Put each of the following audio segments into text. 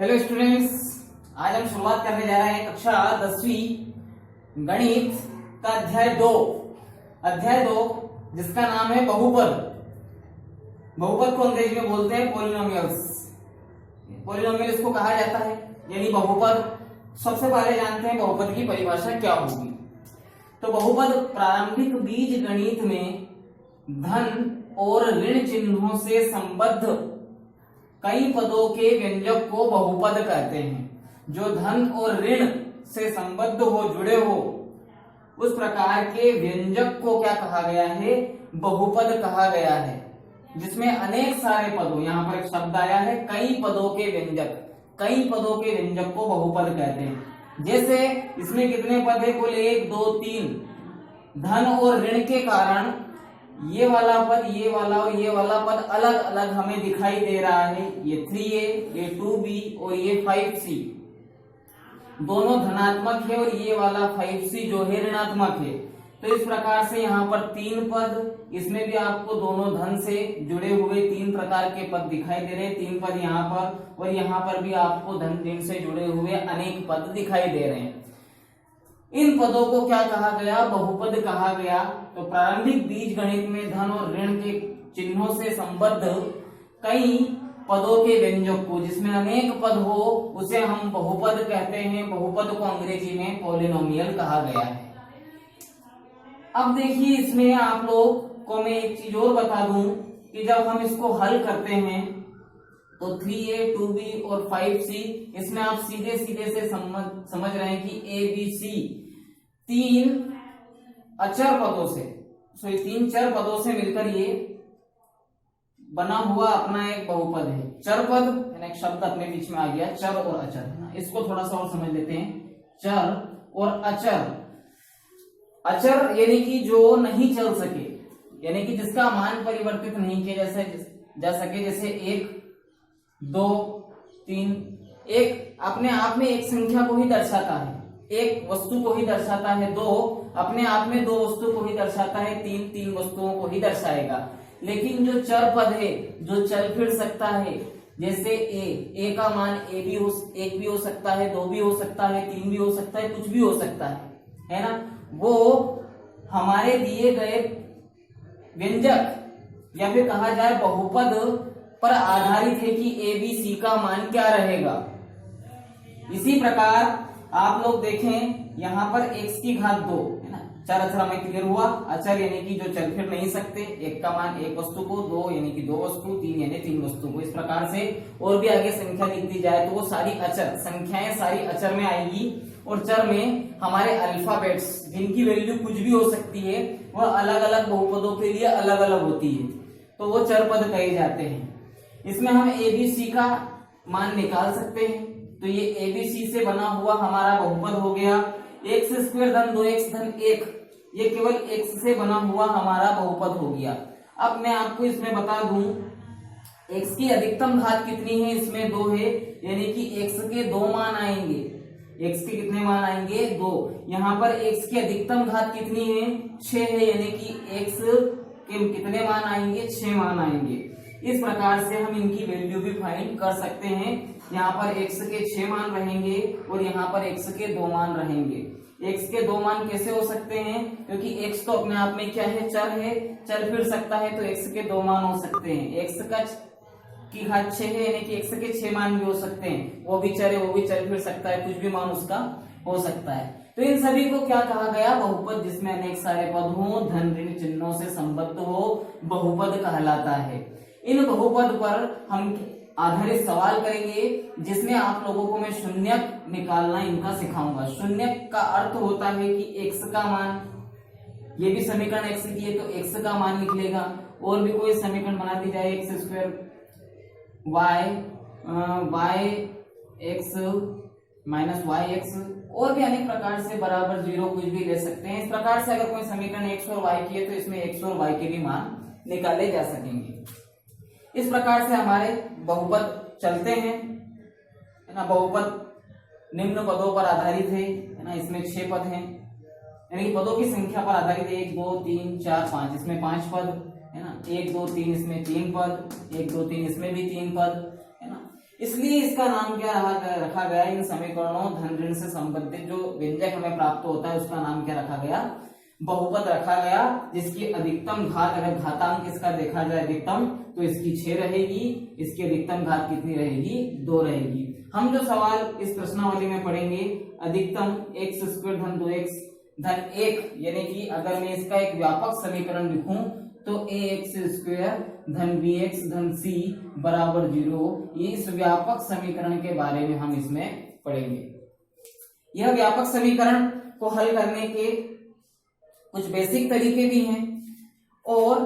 Hello students, आज हम शुरुआत करने जा रहे हैं कक्षा 10वीं गणित का अध्याय दो जिसका नाम है बहुपद। बहुपद को अंग्रेजी में बोलते हैं पॉलिनोमियल्स। पॉलिनोमियल इसको कहा जाता है, यानी बहुपद। सबसे पहले जानते हैं बहुपद की परिभाषा क्या होगी। तो बहुपद प्रारंभिक बीज गणित में धन और ऋण चिन्हों से संबद्ध कई पदों के व्यंजक को बहुपद कहते हैं। जो धन और ऋण से संबद्ध हो, जुड़े हो, उस प्रकार के व्यंजक को क्या कहा गया है? बहुपद कहा गया है, जिसमें अनेक सारे पदों, यहाँ पर एक शब्द आया है कई पदों के व्यंजक, कई पदों के व्यंजक को बहुपद कहते हैं। जैसे इसमें कितने पद है? कुल 1 2 3। धन और ऋण के कारण ये वाला पद, ये वाला और ये वाला पद अलग अलग हमें दिखाई दे रहा है। ये 3a, ये 2b और ये 5c दोनों धनात्मक है, और ये वाला 5c जो है ऋणात्मक है। तो इस प्रकार से यहाँ पर 3 पद, इसमें भी आपको दोनों धन से जुड़े हुए 3 प्रकार के पद दिखाई दे रहे हैं। 3 पद यहाँ पर, और यहाँ पर भी आपको धन ऋण से जुड़े हुए अनेक पद दिखाई दे रहे हैं। इन पदों को क्या कहा गया? बहुपद कहा गया। तो प्रारंभिक बीज गणित में धन और ऋण के चिन्हों से संबद्ध कई पदों के व्यंजक को, जिसमें अनेक पद हो, उसे हम बहुपद कहते हैं। बहुपद को अंग्रेजी में पॉलिनोमियल कहा गया है। अब देखिए, इसमें आप लोग को मैं एक चीज और बता दूं कि जब हम इसको हल करते हैं तो 3a, 2b और 5c, इसमें आप सीधे सीधे से समझ रहे हैं कि a, b, c 3 अचर पदों से, ये 3 चर पदों से मिलकर ये बना हुआ अपना एक बहुपद है। चर पद यानी एक शब्द अपने बीच में आ गया, चर और अचर, है ना। इसको थोड़ा सा और समझ लेते हैं। चर और अचर। अचर यानी कि जो नहीं चल सके, यानी कि जिसका मान परिवर्तित नहीं किया जा सके, जैसे 1 2 3। एक अपने आप में एक संख्या को ही दर्शाता है, एक वस्तु को ही दर्शाता है। 2 अपने आप में 2 वस्तु को ही दर्शाता है। 3 वस्तुओं को ही दर्शाएगा। लेकिन जो चर पद है, जो चल फिर सकता है, जैसे ए का मान एक भी हो सकता है, 2 भी हो सकता है, 3 भी हो सकता है, कुछ भी हो सकता है ना। वो हमारे दिए गए व्यंजक या फिर कहा जाए बहुपद पर आधारित है कि ए बी सी का मान क्या रहेगा। इसी प्रकार आप लोग देखें, यहाँ पर x की घात 2, है ना। चर अचर हमें क्लियर हुआ। अचर यानी कि जो चल फिर नहीं सकते, 1 का मान 1 वस्तु को, 2 यानी कि 2 वस्तु, 3 यानी 3 वस्तु को। इस प्रकार से और भी आगे संख्या लिख दी जाए तो वो सारी अचर संख्याएं सारी अचर में आएगी। और चर में हमारे अल्फाबेट्स, जिनकी वैल्यू कुछ भी हो सकती है, वह अलग अलग बहुपदों के लिए अलग अलग होती है, तो वो चर पद कहे जाते हैं। इसमें हम ABC का मान निकाल सकते हैं। तो ये ABC से बना हुआ हमारा बहुपद हो गया। x² धन 2x धन 1, ये केवल x से बना हुआ हमारा बहुपद हो गया। अब मैं आपको इसमें बता दूं, x की अधिकतम घात कितनी है? इसमें 2 है, यानी कि x के 2 मान आएंगे। x के कितने मान आएंगे? 2। यहाँ पर x की अधिकतम घात कितनी है? 6 है, यानी कि x के कितने मान आएंगे? 6 मान आएंगे। इस प्रकार से हम इनकी वैल्यू भी फाइंड कर सकते हैं। यहाँ पर x के 6 मान रहेंगे और यहाँ पर x के 2 मान रहेंगे। x के 2 मान कैसे हो सकते हैं? क्योंकि x तो अपने आप में क्या है? चर है, चल फिर सकता है, तो x के 2 मान हो सकते हैं। x की घात 6 है, यानी कि x के 6 मान भी हो सकते हैं। वो भी चर है, वो भी चल फिर सकता है, कुछ भी मान उसका हो सकता है। तो इन सभी को क्या कहा गया? बहुपद, जिसमें अनेक सारे पद हो, धन ऋण चिन्हों से संबद्ध हो, बहुपद कहलाता है। इन बहुपद पर हम आधारित सवाल करेंगे, जिसमें आप लोगों को मैं शून्यक निकालना इनका सिखाऊंगा। शून्यक का अर्थ होता है कि x का मान, ये भी समीकरण x की है तो x का मान निकलेगा। और भी कोई समीकरण बना दी जाए, x² y x minus yx, और भी अनेक प्रकार से बराबर 0 कुछ भी ले सकते हैं। इस प्रकार से अगर कोई समीकरण x और y की है तो इसमें x और y के भी मान निकाले जा सकेंगे। इस प्रकार से हमारे बहुपद चलते हैं, है ना। बहुपद निम्न पदों पर आधारित है ना। इसमें 6 पद हैं, यानी पदों की संख्या पर आधारित है। 1 2 3 4 5, इसमें 5 पद, है ना। 1 2 3 इसमें 3 पद, 1 2 3 इसमें भी 3 पद, है ना। इसलिए इसका नाम क्या रखा गया, इन समीकरणों धन ऋण से संबंधित जो व्यंजक हमें प्राप्त होता है उसका नाम क्या रखा गया, बहुपद रखा गया, जिसकी अधिकतम घात, अगर घातांक इसका देखा जाए अधिकतम, तो इसकी 6 रहेगी, इसकी अधिकतम घात कितनी रहेगी, 2 रहेगी। हम जो सवाल इस प्रश्नावली में पढ़ेंगे, अधिकतम x स्क्वायर धन 2x धन 1, यानी कि अगर मैं इसका एक व्यापक समीकरण लिखूं तो ax स्क्वायर धन bx धन c बराबर 0, ये इस व्यापक समीकरण के बारे में हम इसमें पढ़ेंगे। यह व्यापक समीकरण को हल करने के कुछ बेसिक तरीके भी हैं और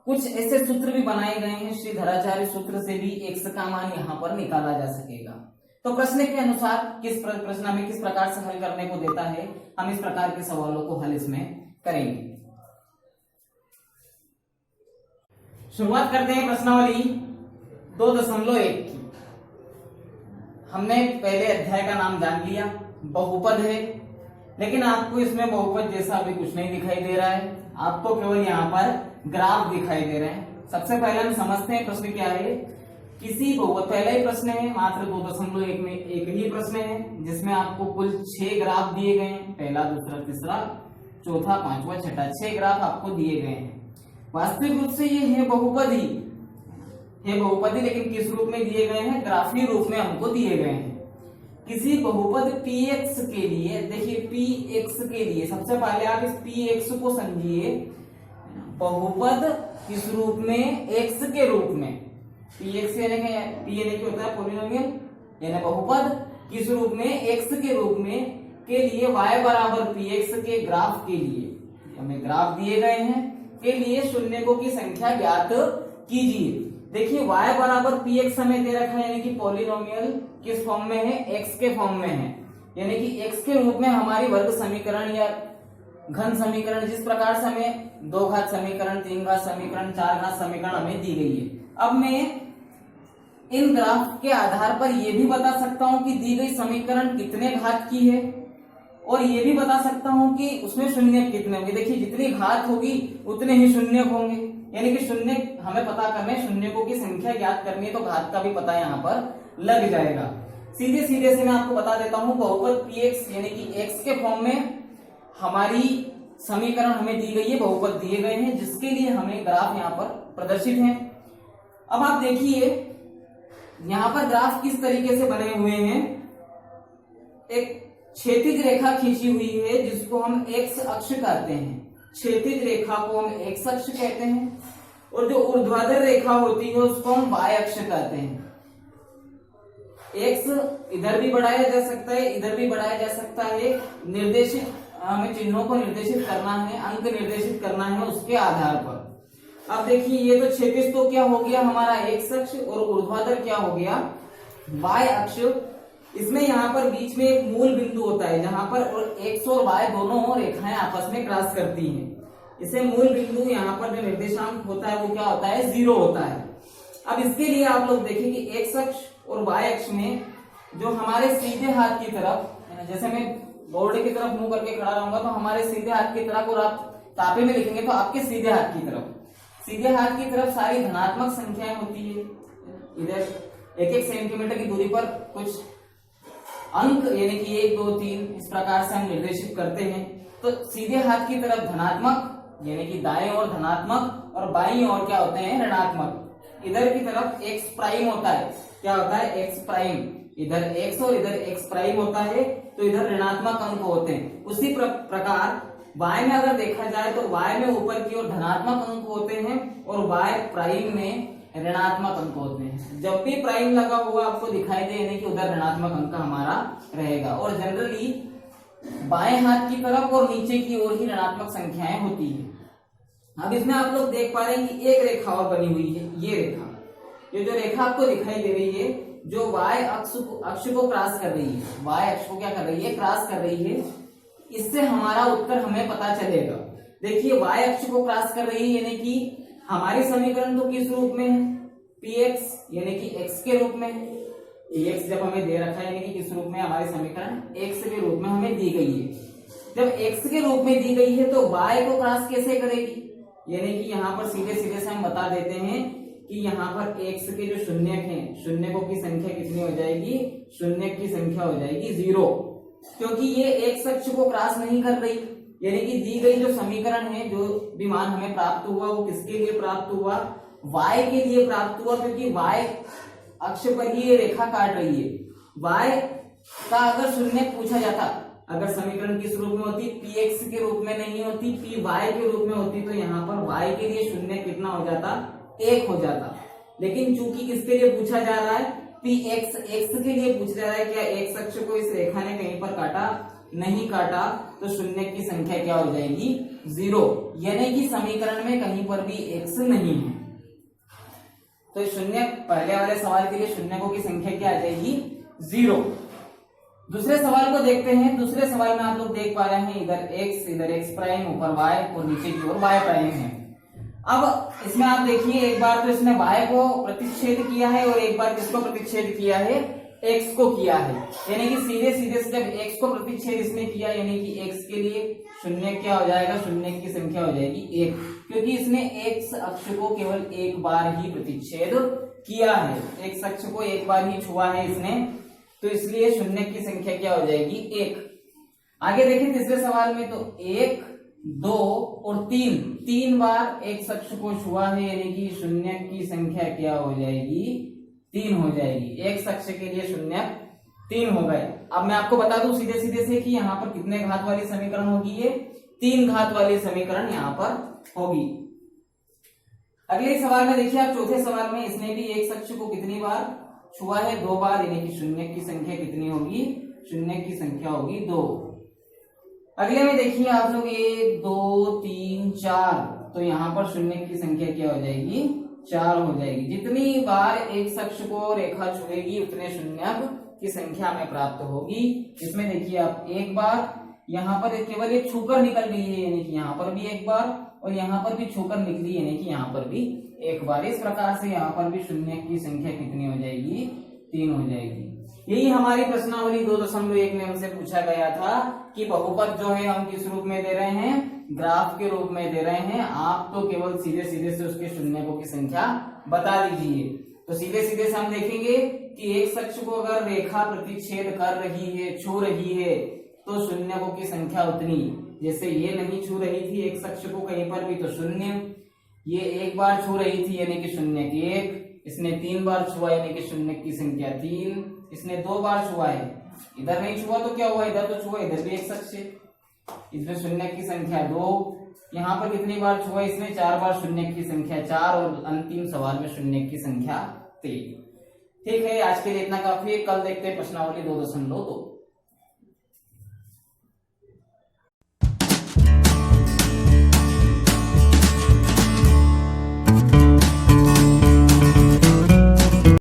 कुछ ऐसे सूत्र भी बनाए गए हैं, श्रीधराचार्य सूत्र से भी x का मान यहाँ पर निकाला जा सकेगा। तो प्रश्न के अनुसार प्रश्न हमें किस प्रकार से हल करने को देता है, हम इस प्रकार के सवालों को हल इसमें करेंगे। शुरुआत करते हैं प्रश्नावली 2.1 की। हमने पहले अध्याय का नाम जान लिया, बहुपद है, लेकिन आपको इसमें बहुपद जैसा अभी कुछ नहीं दिखाई दे रहा है, आपको केवल यहाँ पर ग्राफ दिखाई दे रहे हैं। सबसे पहले हम समझते हैं प्रश्न क्या है। किसी बहुपद, पहला ही प्रश्न है, मात्र 2.1 में एक ही प्रश्न है, जिसमें आपको कुल 6 ग्राफ दिए गए हैं, पहला, दूसरा, तीसरा, चौथा, पांचवा, छठा, 6 ग्राफ आपको दिए गए हैं। वास्तविक रूप से ये है बहुपदी, लेकिन किस रूप में दिए गए हैं, ग्राफीय रूप में हमको दिए गए हैं। किसी बहुपद px के लिए, देखिए px के लिए सबसे पहले आप इस px को समझिए, बहुपद किस रूप में, x के रूप में। px यानी होता है पॉलिनोमियल, यानी बहुपद किस रूप में, x के रूप में के लिए y बराबर px के ग्राफ के लिए हमें ग्राफ दिए गए हैं, के लिए शून्यकों की संख्या ज्ञात कीजिए। देखिए y बराबर px हमें दे रखा है, यानी कि पॉलिनोमियल किस फॉर्म में है, x के फॉर्म में है, यानी कि x के रूप में हमारी वर्ग समीकरण या घन समीकरण, जिस प्रकार से हमें 2 घात समीकरण, 3 घात समीकरण, 4 घात समीकरण हमें दी गई है। अब मैं इन ग्राफ के आधार पर यह भी बता सकता हूं कि दी गई समीकरण कितने घात की है, और ये भी बता सकता हूं कि उसमें शून्य कितने होंगे। देखिए जितनी घात होगी उतने ही शून्य होंगे, यानी कि शून्य हमें पता करना है, शून्यकों की संख्या ज्ञात करनी है, तो घात का भी पता यहाँ पर लग जाएगा। सीधे सीधे से मैं आपको बता देता हूँ, बहुपद px यानी कि x के फॉर्म में हमारी समीकरण हमें दी गई है, बहुपद दिए गए हैं, जिसके लिए हमें ग्राफ यहाँ पर प्रदर्शित है। अब आप देखिए यहाँ पर ग्राफ किस तरीके से बने हुए हैं। एक क्षैतिज रेखा खींची हुई है जिसको हम x अक्ष कहते हैं, क्षैतिज रेखा को हम x अक्ष कहते हैं, और जो ऊर्ध्वाधर रेखा होती है उसको हम y अक्ष कहते हैं। x इधर भी बढ़ाया जा सकता है, इधर भी बढ़ाया जा सकता है, निर्देशित हमें चिन्हों को निर्देशित करना है, अंक निर्देशित करना है उसके आधार पर। अब देखिए ये तो क्षैतिज तो क्या हो गया हमारा x अक्ष, और ऊर्ध्वाधर क्या हो गया y अक्ष। इसमें यहाँ पर बीच में एक मूल बिंदु होता है जहां पर x और y दोनों रेखाएं आपस में क्रॉस करती हैं। इसे मूल बिंदु यहाँ पर जो निर्देशांक होता है वो क्या होता है, 0 होता है। अब इसके लिए आप लोग देखें कि x अक्ष और y अक्ष में जो हमारे सीधे हाथ की तरफ, जैसे मैं बोर्ड की तरफ मुंह करके खड़ा रहूंगा तो हमारे सीधे हाथ की तरफ, और आप तापे में लिखेंगे तो आपके सीधे हाथ की तरफ, सीधे हाथ की तरफ सारी धनात्मक संख्याएं होती है। इधर 1-1 सेंटीमीटर की दूरी पर कुछ अंक यानी कि 1, 2, 3 इस प्रकार से हम निर्देशित करते हैं। तो सीधे हाथ की तरफ धनात्मक यानी कि दाएं ओर धनात्मक, और बाईं ओर क्या होते हैं, ऋणात्मक। इधर की तरफ x प्राइम होता है, क्या होता है, x प्राइम, इधर x और इधर x प्राइम होता है, तो इधर ऋणात्मक अंक होते हैं। उसी प्रकार y में अगर देखा जाए तो y में ऊपर की ओर धनात्मक अंक होते हैं और y प्राइम में ऋणात्मक अंक होते हैं। जब भी प्राइम लगा हुआ आपको दिखाई दे यानी कि उधर ऋणात्मक अंक हमारा रहेगा, और जनरली बाएं हाथ की तरफ और नीचे की ओर ही ऋणात्मक संख्याएं होती है। अब इसमें आप लोग देख पा रहे हैं कि एक रेखा और बनी हुई है, ये रेखा, ये जो रेखा आपको दिखाई दे रही है जो y अक्ष को क्रॉस कर रही है, y अक्ष को क्या कर रही है, क्रॉस कर रही है। इससे हमारा उत्तर हमें पता चलेगा। देखिए y अक्ष को क्रॉस कर रही है यानी कि हमारी समीकरण तो किस रूप में है, px यानी कि x के रूप में है। x जब हमें दे रखा है यानी कि किस रूप में, हमारी समीकरण x के रूप में हमें दी गई है। जब x के रूप में दी गई है तो y को क्रॉस कैसे करेगी, यानी कि यहाँ पर सीधे सीधे से हम बता देते हैं कि यहाँ पर x के जो शून्यक हैं, शून्यकों की संख्या कितनी हो जाएगी, शून्यक की संख्या हो जाएगी 0, क्योंकि ये x अक्ष को क्रॉस नहीं कर रही। यानी कि दी गई जो समीकरण है, जो भी मान हमें प्राप्त हुआ वो किसके लिए प्राप्त हुआ, y के लिए प्राप्त हुआ, क्योंकि y अक्ष पर ही ये रेखा काट रही है। y का अगर शून्यक पूछा जाता, अगर समीकरण किस रूप में होती, px के रूप में नहीं होती, py के रूप में होती, तो यहाँ पर y के लिए शून्य कितना हो जाता, 1 हो जाता। लेकिन चूंकि किसके लिए पूछा जा रहा है, px x के लिए पूछा जा रहा है, क्या x अक्ष को इस रेखा ने कहीं पर काटा, नहीं काटा, तो शून्य की संख्या क्या हो जाएगी, 0, यानी कि समीकरण में कहीं पर भी x नहीं है। तो शून्य, पहले वाले सवाल के लिए शून्यकों की संख्या क्या आ जाएगी, 0। दूसरे सवाल को देखते हैं। दूसरे सवाल में आप लोग देख पा रहे हैं, इधर x प्राइम, ऊपर y और नीचे की ओर y प्राइम है। अब इसमें आप देखिए, एक बार तो इसने y को प्रतिच्छेद किया है और एक बार किसको प्रतिच्छेद किया है, x को किया है। यानी कि सीधे सीधे से जब x को प्रतिच्छेद इसने किया, यानी कि x के लिए शून्य क्या हो जाएगा, शून्य की संख्या हो जाएगी 1, क्योंकि इसने x अक्ष को केवल एक बार ही प्रतिच्छेद किया है, x अक्ष को एक बार ही छुआ है इसने, तो इसलिए शून्य की संख्या क्या हो जाएगी, 1। आगे देखें तीसरे सवाल में, तो 1, 2 और 3 बार x अक्ष को छुआ है, यानी कि शून्य की संख्या क्या हो जाएगी, 3 हो जाएगी। x अक्ष के लिए शून्य 3 हो गए। अब मैं आपको बता दूं सीधे सीधे से कि यहाँ पर कितने घात वाली समीकरण होगी, ये 3 घात वाली समीकरण यहाँ पर होगी। अगले सवाल में देखिए आप, चौथे सवाल में इसने भी x अक्ष को कितनी बार छुआ है, 2 बार, यानी कि शून्य की संख्या कितनी होगी, शून्य की संख्या होगी 2। अगले में देखिए आप लोग 1, 2, 3, 4, तो यहाँ पर शून्य की संख्या क्या हो जाएगी, 4 हो जाएगी। जितनी बार x अक्ष को रेखा छुएगी उतने शून्यक की संख्या हमें प्राप्त होगी। इसमें देखिए आप, एक बार यहाँ पर केवल एक छूकर निकल गई है, यानी कि यहाँ पर भी एक बार, और यहाँ पर भी छूकर निकली, यानी कि यहाँ पर भी एक बार। इस प्रकार से यहाँ पर भी शून्य की संख्या कितनी हो जाएगी, 3 हो जाएगी। यही हमारी प्रश्नावली 2.1 में हमसे पूछा गया था कि बहुपद जो है हम किस रूप में दे रहे हैं, ग्राफ के रूप में दे रहे हैं। आप तो केवल सीधे सीधे से उसके शून्यकों की संख्या बता दीजिए। तो सीधे सीधे से हम देखेंगे कि एक अक्ष को अगर रेखा प्रतिच्छेद कर रही है, छू रही है, तो शून्यकों की संख्या उतनी, जैसे ये नहीं छू रही थी एक अक्ष को कहीं पर भी, तो शून्य, ये एक बार छू रही थी यानी कि शून्य की 1, इसने 3 बार छुआ यानी कि शून्य की संख्या 3, इसने 2 बार छुआ है, इधर नहीं छुआ तो क्या हुआ, इधर तो छुआ, इधर भी एक अक्ष, इसमें शून्य की संख्या 2, यहाँ पर कितनी बार छुआ, इसने 4 बार, शून्य की संख्या 4, और अंतिम सवाल में शून्य की संख्या 3। ठीक है, आज के लिए इतना काफी है। कल देखते हैं प्रश्नावली 2.2।